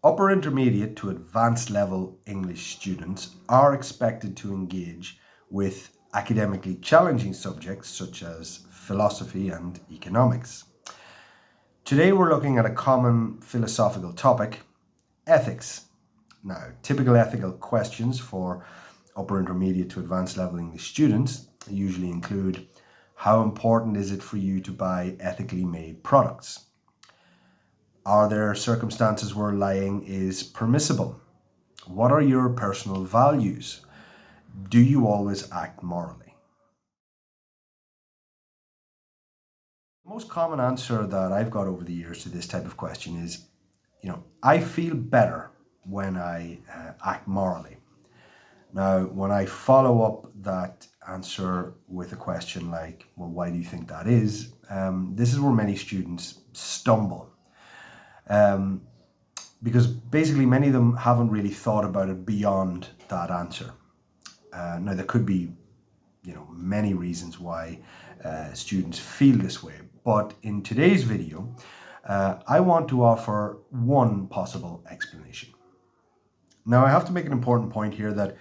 Upper intermediate to advanced level English students are expected to engage with academically challenging subjects such as philosophy and economics. Today we're looking at a common philosophical topic, ethics. Now, typical ethical questions for upper intermediate to advanced level English students usually include: how important is it for you to buy ethically made products? Are there circumstances where lying is permissible? What are your personal values? Do you always act morally? The most common answer that I've got over the years to this type of question is, I feel better when I act morally. Now, when I follow up that answer with a question like, well, why do you think that is? This is where many students stumble. Because basically many of them haven't really thought about it beyond that answer. Now, there could be, many reasons why students feel this way, but in today's video, I want to offer one possible explanation. Now, I have to make an important point here that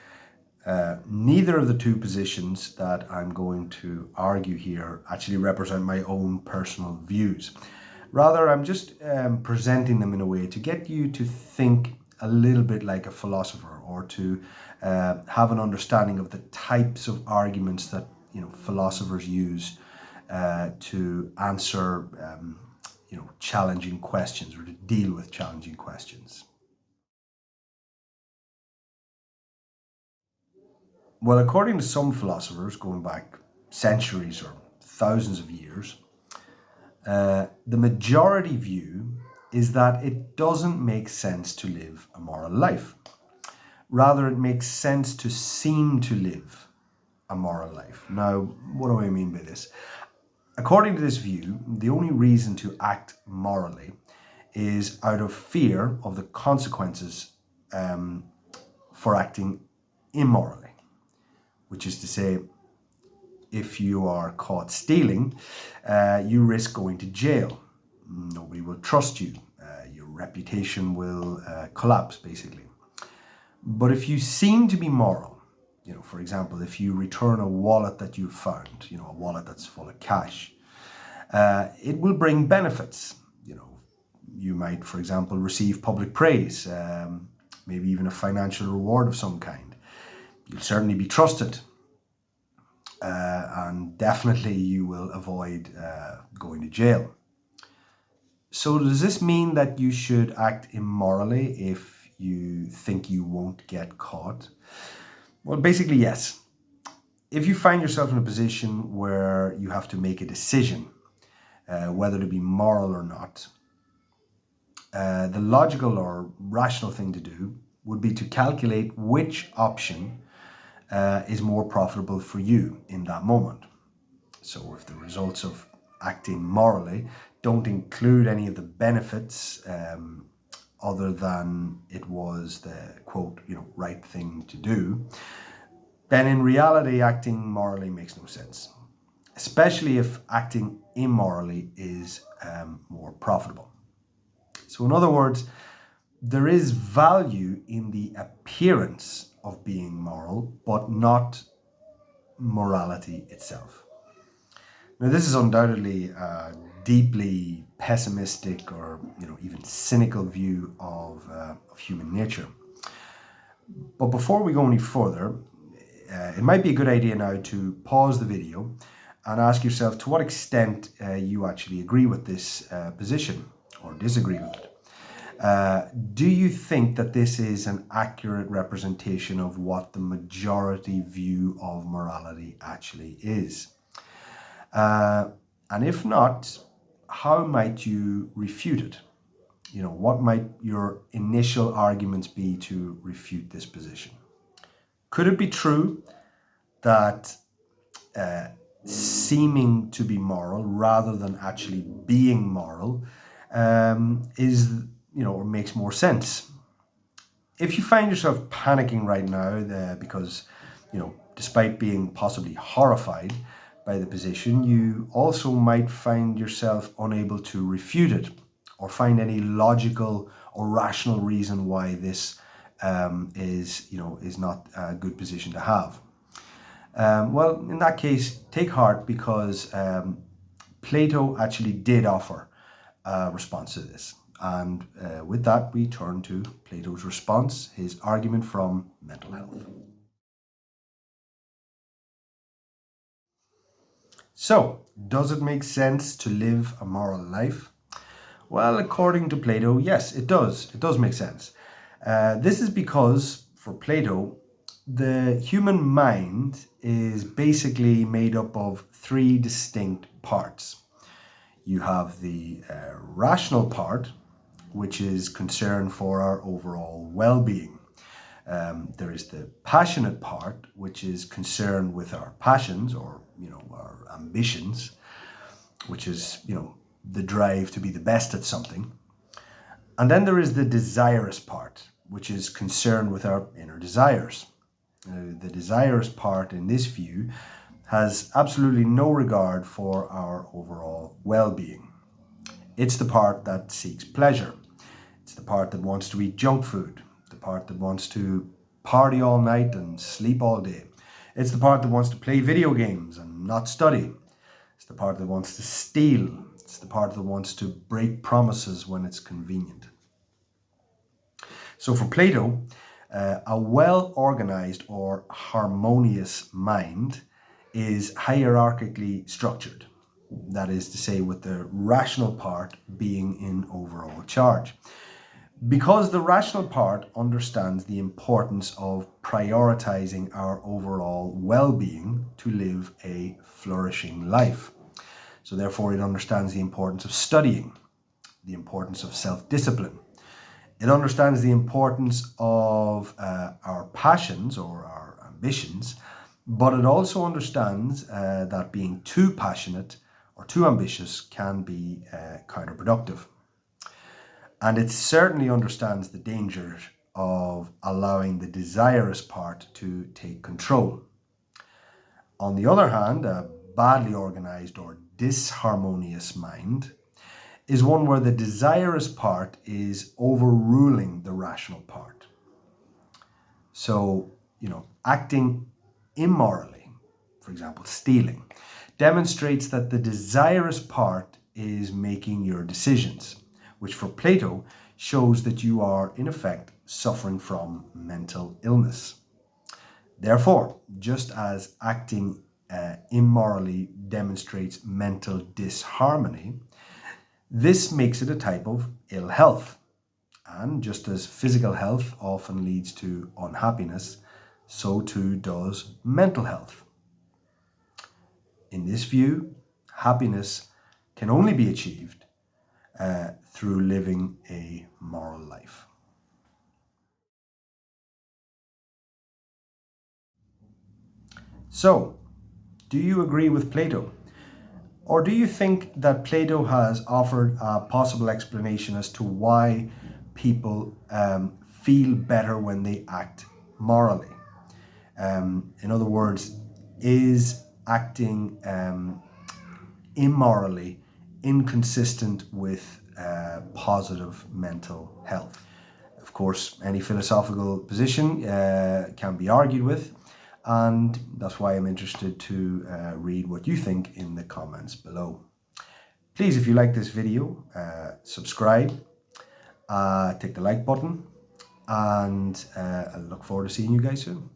neither of the two positions that I'm going to argue here actually represent my own personal views. Rather, I'm just presenting them in a way to get you to think a little bit like a philosopher, or to have an understanding of the types of arguments that philosophers use to answer challenging questions, or to deal with challenging questions. Well, according to some philosophers, going back centuries or thousands of years, the majority view is that it doesn't make sense to live a moral life. Rather, it makes sense to seem to live a moral life. Now, what do I mean by this? According to this view, the only reason to act morally is out of fear of the consequences for acting immorally, which is to say, if you are caught stealing, you risk going to jail. Nobody will trust you. Your reputation will collapse, basically. But if you seem to be moral, for example, if you return a wallet that you found, a wallet that's full of cash, it will bring benefits. You might, for example, receive public praise, maybe even a financial reward of some kind. You'll certainly be trusted. And definitely you will avoid going to jail. So does this mean that you should act immorally if you think you won't get caught? Well, basically, yes. If you find yourself in a position where you have to make a decision, whether to be moral or not, the logical or rational thing to do would be to calculate which option is more profitable for you in that moment. So if the results of acting morally don't include any of the benefits other than it was the quote, right thing to do, then in reality acting morally makes no sense, especially if acting immorally is more profitable. So in other words, there is value in the appearance of being moral, but not morality itself. Now, this is undoubtedly a deeply pessimistic or even cynical view of human nature. But before we go any further, it might be a good idea now to pause the video and ask yourself to what extent you actually agree with this position or disagree with it. Do you think that this is an accurate representation of what the majority view of morality actually is? And if not, how might you refute it? What might your initial arguments be to refute this position? Could it be true that seeming to be moral rather than actually being moral is or makes more sense? If you find yourself panicking right now because, despite being possibly horrified by the position, you also might find yourself unable to refute it, or find any logical or rational reason why this is not a good position to have. Well, in that case, take heart, because Plato actually did offer a response to this. And with that, we turn to Plato's response, his argument from mental health. So, does it make sense to live a moral life? Well, according to Plato, yes, it does. It does make sense. This is because, for Plato, the human mind is basically made up of three distinct parts. You have the rational part, which is concerned for our overall well-being. There is the passionate part, which is concerned with our passions, or our ambitions, which is the drive to be the best at something. And then there is the desirous part, which is concerned with our inner desires. The desirous part, in this view, has absolutely no regard for our overall well-being. It's the part that seeks pleasure. It's the part that wants to eat junk food, the part that wants to party all night and sleep all day. It's the part that wants to play video games and not study. It's the part that wants to steal. It's the part that wants to break promises when it's convenient. So for Plato, a well-organized or harmonious mind is hierarchically structured. That is to say, with the rational part being in overall charge. Because the rational part understands the importance of prioritizing our overall well-being to live a flourishing life. So therefore, it understands the importance of studying, the importance of self-discipline. It understands the importance of our passions or our ambitions, but it also understands that being too passionate or too ambitious can be counterproductive. And it certainly understands the danger of allowing the desirous part to take control. On the other hand, a badly organized or disharmonious mind is one where the desirous part is overruling the rational part. So, acting immorally, for example, stealing, demonstrates that the desirous part is making your decisions, which for Plato shows that you are, in effect, suffering from mental illness. Therefore, just as acting immorally demonstrates mental disharmony, this makes it a type of ill health. And just as physical health often leads to unhappiness, so too does mental health. In this view, happiness can only be achieved through living a moral life. So, do you agree with Plato? Or do you think that Plato has offered a possible explanation as to why people feel better when they act morally? In other words, is acting immorally inconsistent with positive mental health? Of course, any philosophical position can be argued with, and that's why I'm interested to read what you think in the comments below. Please, if you like this video, subscribe, click the like button, and I look forward to seeing you guys soon.